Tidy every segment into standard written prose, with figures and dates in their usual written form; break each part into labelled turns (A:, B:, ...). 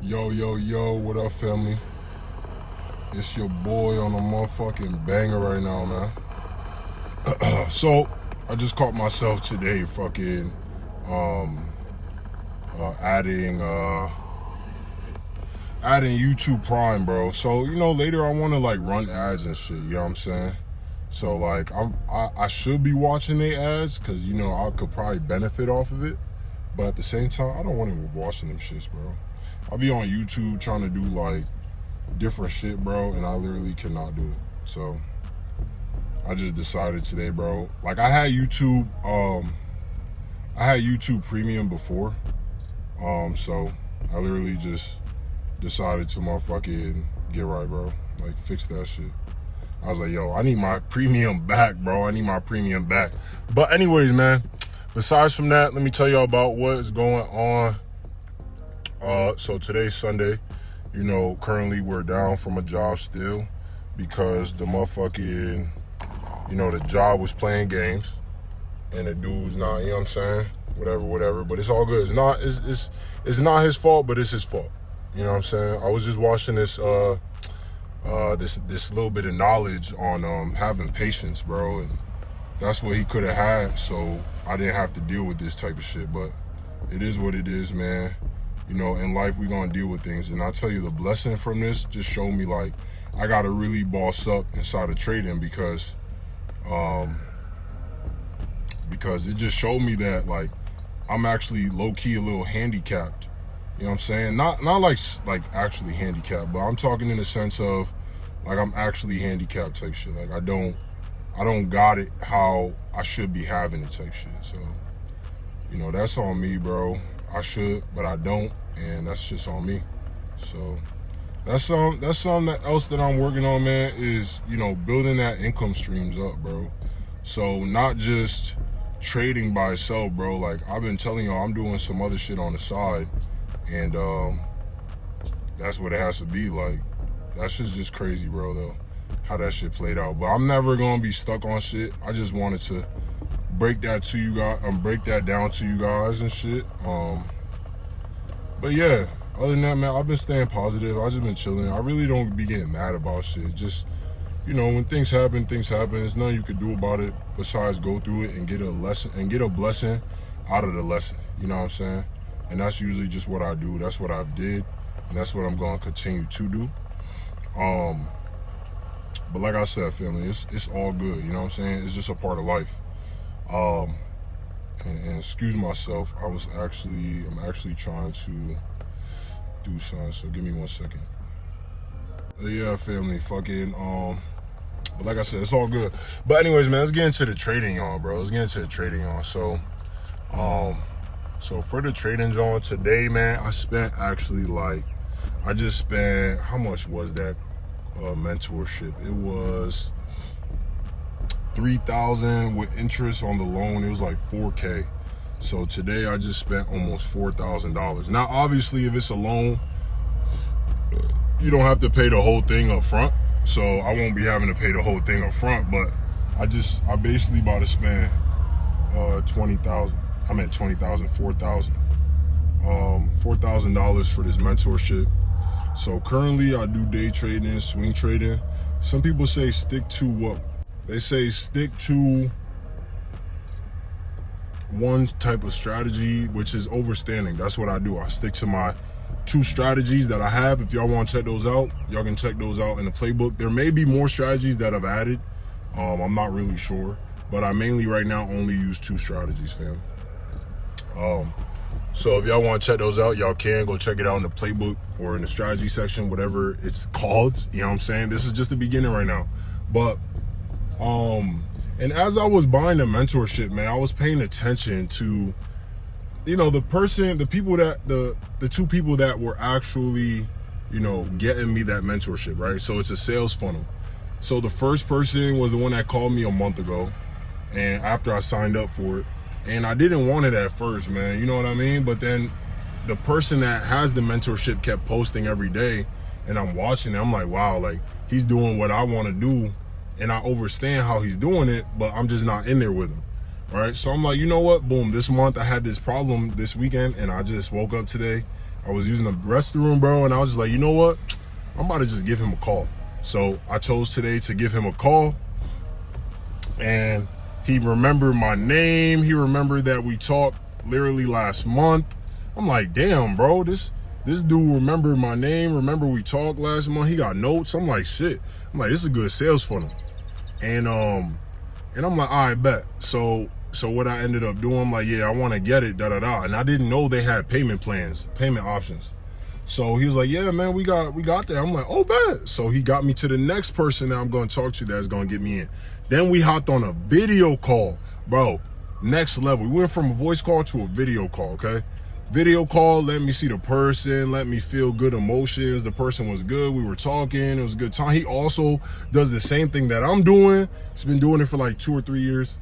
A: Yo, yo, yo, what up, family? It's your boy on a motherfucking banger right now, man. So, I just caught myself today fucking um, adding YouTube Prime, bro. So, later I want to like run ads and shit, you know what I'm saying? So, like, I should be watching the ads because, I could probably benefit off of it. But at the same time, I don't want to be watching them shits, bro. I'll be on YouTube trying to do like different shit, bro, and I literally cannot do it. So I just decided today, bro. Like I had YouTube Premium before. So I literally just decided to motherfucking get right, bro. Like fix that shit. I was like, yo, I need my premium back, bro. I need my premium back. But anyways, man, besides from that, let me tell y'all about what's going on. So today's Sunday. Currently we're down from a job still because the motherfucking, the job was playing games and the dude's not, you know what I'm saying? Whatever. But it's all good. It's not his fault, but it's his fault. You know what I'm saying? I was just watching this this little bit of knowledge on having patience, bro, and that's what he could have had, so I didn't have to deal with this type of shit. But it is what it is, man. In life we gonna deal with things, and I'll tell you, the blessing from this just showed me like I gotta really boss up inside of trading because it just showed me that like I'm actually low-key a little handicapped. You know what I'm saying? Not like actually handicapped, but I'm talking in the sense of like I'm actually handicapped type shit. Like I don't got it how I should be having it type shit. So, that's on me, bro. I should, but I don't, and that's just on me. So that's something else that I'm working on, man, is, building that income streams up, bro. So not just trading by itself, bro. Like I've been telling y'all, I'm doing some other shit on the side, and that's what it has to be. Like that shit's just crazy, bro, though, how that shit played out. But I'm never gonna be stuck on shit. I just wanted to break that to you guys, break that down to you guys and shit. But yeah, other than that, man, I've been staying positive. I've just been chilling. I really don't be getting mad about shit. Just, when things happen. There's nothing you can do about it besides go through it and get a lesson and get a blessing out of the lesson. You know what I'm saying? And that's usually just what I do. That's what I've did, and that's what I'm going to continue to do. But like I said, family, it's all good. You know what I'm saying? It's just a part of life. And excuse myself, I'm actually trying to do something, so give me 1 second. Yeah, family, fucking, but like I said, it's all good. But anyways, man, let's get into the trading on, bro. So, so for the trading on today, man, I just spent, how much was that mentorship? It was $3,000 with interest on the loan. It was like $4K. So today I just spent almost $4,000. Now, obviously, if it's a loan, you don't have to pay the whole thing up front. So I won't be having to pay the whole thing up front, but I basically about to spend $4,000. $4,000 for this mentorship. So currently I do day trading, swing trading. Some people say stick to what? They say stick to one type of strategy, which is overstanding. That's what I do. I stick to my 2 strategies that I have. If y'all want to check those out, y'all can check those out in the playbook. There may be more strategies that I've added. I'm not really sure, but I mainly right now only use 2 strategies, fam. So if y'all want to check those out, y'all can go check it out in the playbook or in the strategy section, whatever it's called. You know what I'm saying? This is just the beginning right now. But and as I was buying the mentorship, man, I was paying attention to, the 2 people that were actually, getting me that mentorship, right? So it's a sales funnel. So the first person was the one that called me a month ago, and after I signed up for it, and I didn't want it at first, man, you know what I mean? But then the person that has the mentorship kept posting every day, and I'm watching it. I'm like, wow, like he's doing what I want to do, and I understand how he's doing it, but I'm just not in there with him. All right, so I'm like, you know what? Boom, this month I had this problem this weekend, and I just woke up today. I was using the restroom, bro, and I was just like, you know what? I'm about to just give him a call. So I chose today to give him a call, and he remembered my name. He remembered that we talked literally last month. I'm like, damn, bro, this dude remembered my name. Remember we talked last month. He got notes. I'm like, shit. I'm like, this is a good sales funnel. And I'm like, all right, bet. So what I ended up doing, I'm like, yeah, I want to get it, da-da-da. And I didn't know they had payment plans, payment options. So he was like, yeah, man, we got that. I'm like, oh, bet. So he got me to the next person that I'm going to talk to that's going to get me in. Then we hopped on a video call, bro. Next level. We went from a voice call to a video call, okay? Video call, let me see the person, let me feel good emotions. The person was good. We were talking. It was a good time. He also does the same thing that I'm doing. He's been doing it for like 2 or 3 years.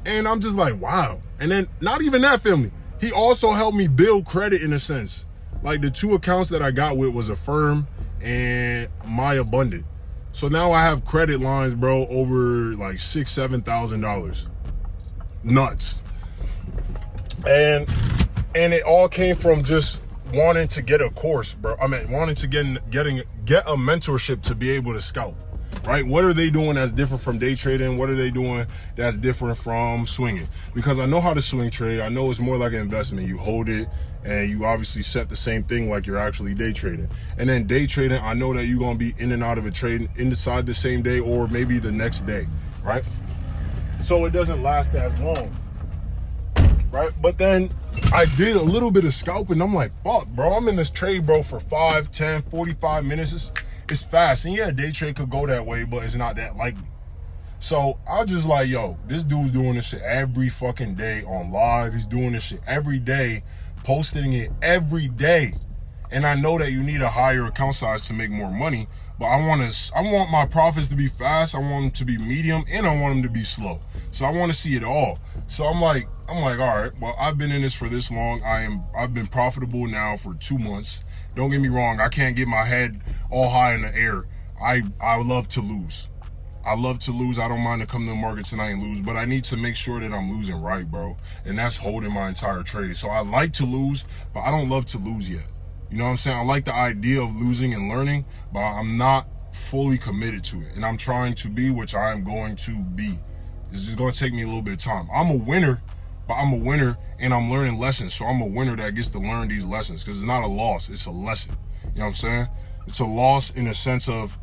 A: And I'm just like, wow. And then not even that, family. He also helped me build credit in a sense. Like the 2 accounts that I got with was Affirm and My Abundant. So now I have credit lines, bro, over like $6,000-$7,000. Nuts. And it all came from just wanting to get a course, bro. I mean, wanting to get a mentorship to be able to scout, right? What are they doing that's different from day trading? What are they doing that's different from swinging? Because I know how to swing trade. I know it's more like an investment. You hold it and you obviously set the same thing like you're actually day trading. And then day trading, I know that you're going to be in and out of a trade inside the same day or maybe the next day, right? So it doesn't last as long, right? But then I did a little bit of scalping. I'm like, fuck, bro, I'm in this trade, bro, for 5, 10, 45 minutes. It's fast. And yeah, day trade could go that way, but it's not that likely. So I just like, yo, this dude's doing this shit every fucking day on live. He's doing this shit every day, posting it every day. And I know that you need a higher account size to make more money, but I want my profits to be fast. I want them to be medium, and I want them to be slow. So I want to see it all. So I'm like, all right, well, I've been in this for this long. I've been profitable now for 2 months. Don't get me wrong. I can't get my head all high in the air. I love to lose. I love to lose. I don't mind to come to the market tonight and lose, but I need to make sure that I'm losing right, bro. And that's holding my entire trade. So I like to lose, but I don't love to lose yet. You know what I'm saying? I like the idea of losing and learning, but I'm not fully committed to it. And I'm trying to be, which I am going to be. It's just going to take me a little bit of time. I'm a winner, but I'm a winner and I'm learning lessons. So I'm a winner that gets to learn these lessons because it's not a loss. It's a lesson. You know what I'm saying? It's a loss in the sense of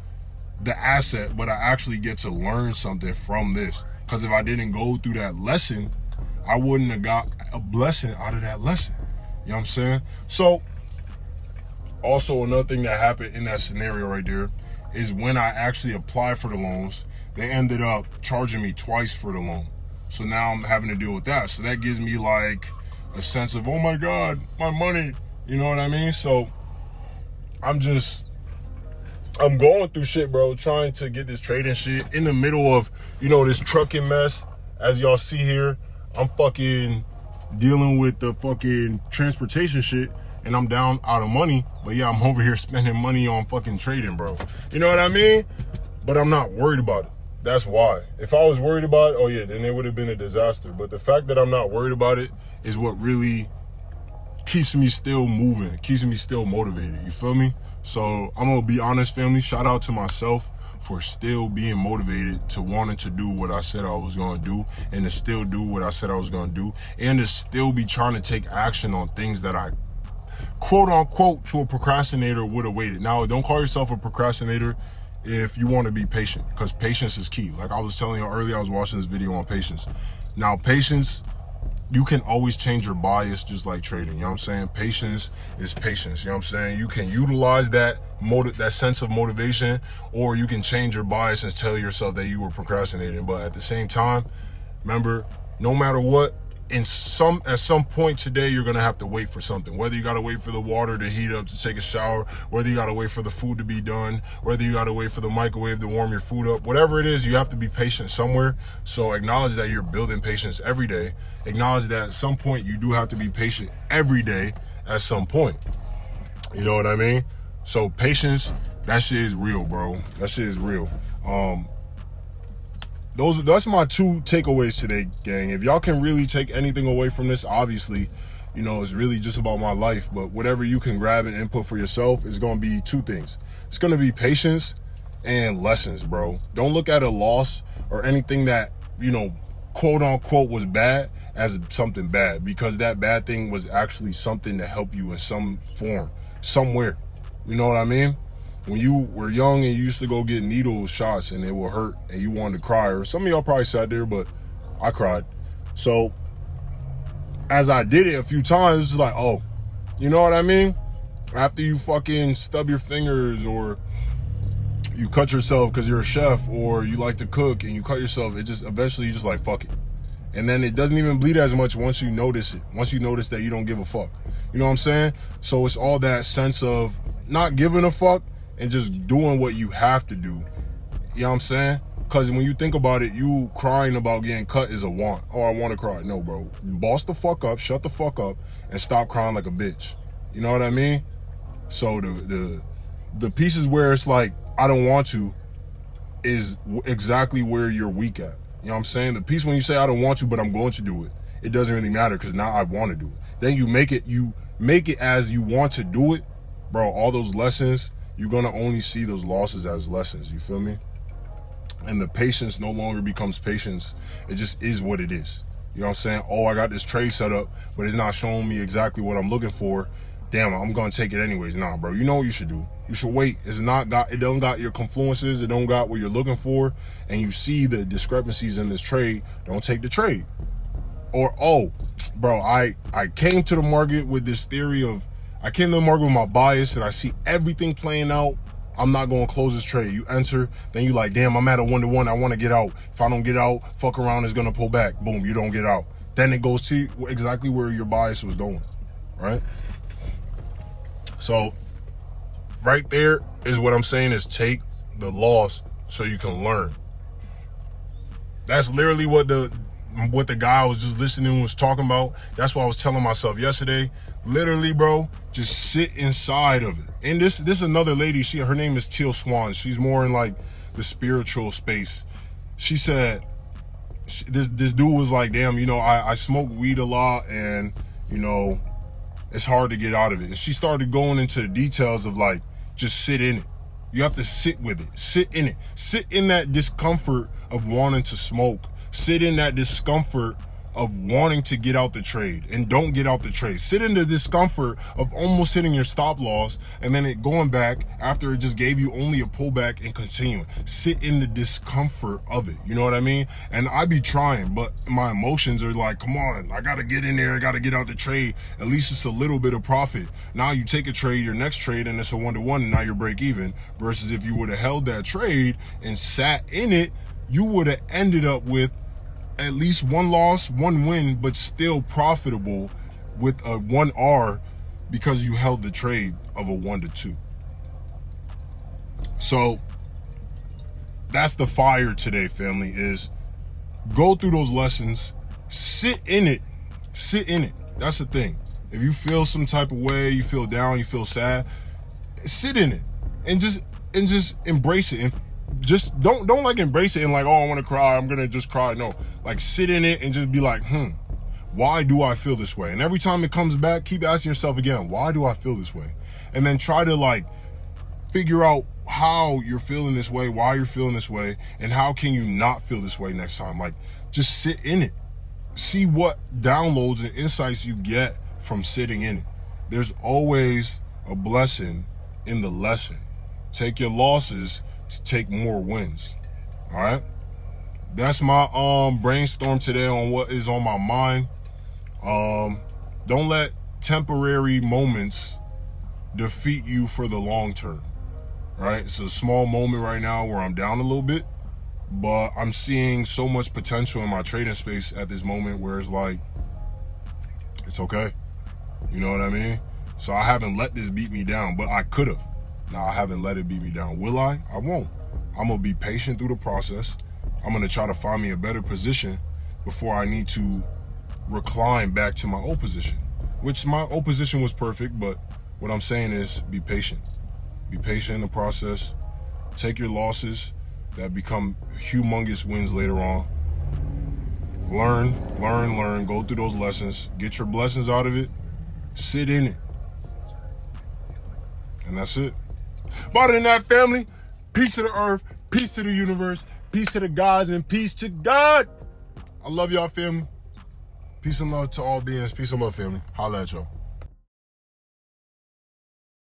A: the asset, but I actually get to learn something from this. Because if I didn't go through that lesson, I wouldn't have got a blessing out of that lesson. You know what I'm saying? So also another thing that happened in that scenario right there is when I actually applied for the loans, they ended up charging me twice for the loan. So now I'm having to deal with that. So that gives me like a sense of, oh my God, my money. You know what I mean? So I'm going through shit, bro, trying to get this trading shit in the middle of, you know, this trucking mess. As y'all see here, I'm fucking dealing with the fucking transportation shit and I'm down out of money. But yeah, I'm over here spending money on fucking trading, bro. You know what I mean? But I'm not worried about it. That's why. If I was worried about it, oh yeah, then it would have been a disaster. But the fact that I'm not worried about it is what really keeps me still moving, keeps me still motivated. You feel me? So I'm gonna be honest, family. Shout out to myself for still being motivated to wanting to do what I said I was gonna do, and to still do what I said I was gonna do, and to still be trying to take action on things that I quote unquote to a procrastinator would have waited. Now, don't call yourself a procrastinator if you want to be patient, because patience is key. Like I was telling you earlier, I was watching this video on patience. Now, patience, you can always change your bias just like trading. You know what I'm saying? Patience is patience. You know what I'm saying? You can utilize that sense of motivation, or you can change your bias and tell yourself that you were procrastinating. But at the same time, remember, no matter what, at some point today, you're gonna have to wait for something. Whether you gotta wait for the water to heat up to take a shower, whether you gotta wait for the food to be done, whether you gotta wait for the microwave to warm your food up, whatever it is, you have to be patient somewhere. So acknowledge that you're building patience every day. Acknowledge that at some point you do have to be patient every day at some point. You know what I mean? So patience, that shit is real, bro. That shit is real. That's my 2 takeaways today, gang. If y'all can really take anything away from this, obviously, you know, it's really just about my life. But whatever you can grab and input for yourself is going to be two things. It's going to be patience and lessons, bro. Don't look at a loss or anything that, you know, quote unquote was bad as something bad, because that bad thing was actually something to help you in some form, somewhere. You know what I mean? When you were young and you used to go get needle shots and it will hurt and you wanted to cry, or some of y'all probably sat there, but I cried. So as I did it a few times, it's like, oh, you know what I mean? After you fucking stub your fingers, or you cut yourself because you're a chef, or you like to cook and you cut yourself, it just eventually you just like, fuck it. And then it doesn't even bleed as much once you notice it. Once you notice that you don't give a fuck. You know what I'm saying? So it's all that sense of not giving a fuck and just doing what you have to do. You know what I'm saying? Because when you think about it, you crying about getting cut is a want. Oh, I want to cry. No, bro. Boss the fuck up, shut the fuck up, and stop crying like a bitch. You know what I mean? So the pieces where it's like, I don't want to, is exactly where you're weak at. You know what I'm saying? The piece when you say I don't want to, but I'm going to do it, it doesn't really matter, because now I want to do it. Then you make it as you want to do it, bro. All those lessons, you're gonna only see those losses as lessons. You feel me? And the patience no longer becomes patience. It just is what it is. You know what I'm saying? Oh, I got this trade set up, but it's not showing me exactly what I'm looking for. Damn, I'm gonna take it anyways. Nah, bro. You know what you should do? You should wait. It don't got your confluences. It don't got what you're looking for. And you see the discrepancies in this trade. Don't take the trade. Or, oh, bro, I came to the market with this theory of, I came to the market with my bias and I see everything playing out. I'm not going to close this trade. You enter, then you like, damn, I'm at a 1-to-1. I want to get out. If I don't get out, fuck around, it's going to pull back. Boom, you don't get out. Then it goes to exactly where your bias was going, right? So right there is what I'm saying, is take the loss so you can learn. That's literally what the guy I was just listening was talking about. That's what I was telling myself yesterday. Literally, bro, just sit inside of it. And this is another lady, her name is Teal Swan. She's more in like the spiritual space. She said, this dude was like, damn, you know, I smoke weed a lot, and, you know, it's hard to get out of it. And she started going into the details of like, just sit in it. You have to sit with it. Sit in it. Sit in that discomfort of wanting to smoke. Sit in that discomfort of wanting to get out the trade and don't get out the trade. Sit in the discomfort of almost hitting your stop loss and then it going back after it just gave you only a pullback and continuing. Sit in the discomfort of it. You know what I mean? And I be trying, but my emotions are like, come on, I got to get in there. I got to get out the trade. At least it's a little bit of profit. Now you take a trade, your next trade, and it's a 1-to-1, and now you're break even. Versus if you would have held that trade and sat in it, you would have ended up with at least one loss, one win, but still profitable with a 1R because you held the trade of a 1-to-2. So that's the fire today, family, is go through those lessons, sit in it. That's the thing. If you feel some type of way, you feel down, you feel sad, sit in it and just embrace it. And just don't like embrace it and like, oh, I want to cry, I'm gonna just cry. No, like sit in it and just be like, why do I feel this way? And every time it comes back, keep asking yourself again, why do I feel this way? And then try to like figure out how you're feeling this way, why you're feeling this way, and how can you not feel this way next time. Like, just sit in it. See what downloads and insights you get from sitting in it. There's always a blessing in the lesson. Take your losses to take more wins. All right, that's my brainstorm today on what is on my mind. Don't let temporary moments defeat you for the long term. Right, it's a small moment right now where I'm down a little bit, but I'm seeing so much potential in my trading space at this moment where it's like, it's okay. You know what I mean? So I haven't let this beat me down, but I could have. Now, I haven't let it beat me down. Will I? I won't. I'm going to be patient through the process. I'm going to try to find me a better position before I need to recline back to my old position, which my old position was perfect, but what I'm saying is be patient. Be patient in the process. Take your losses that become humongous wins later on. Learn. Go through those lessons. Get your blessings out of it. Sit in it. And that's it. But other than that, family, peace to the earth, peace to the universe, peace to the gods, and peace to God. I love y'all, family. Peace and love to all beings. Peace and love, family. Holla at y'all.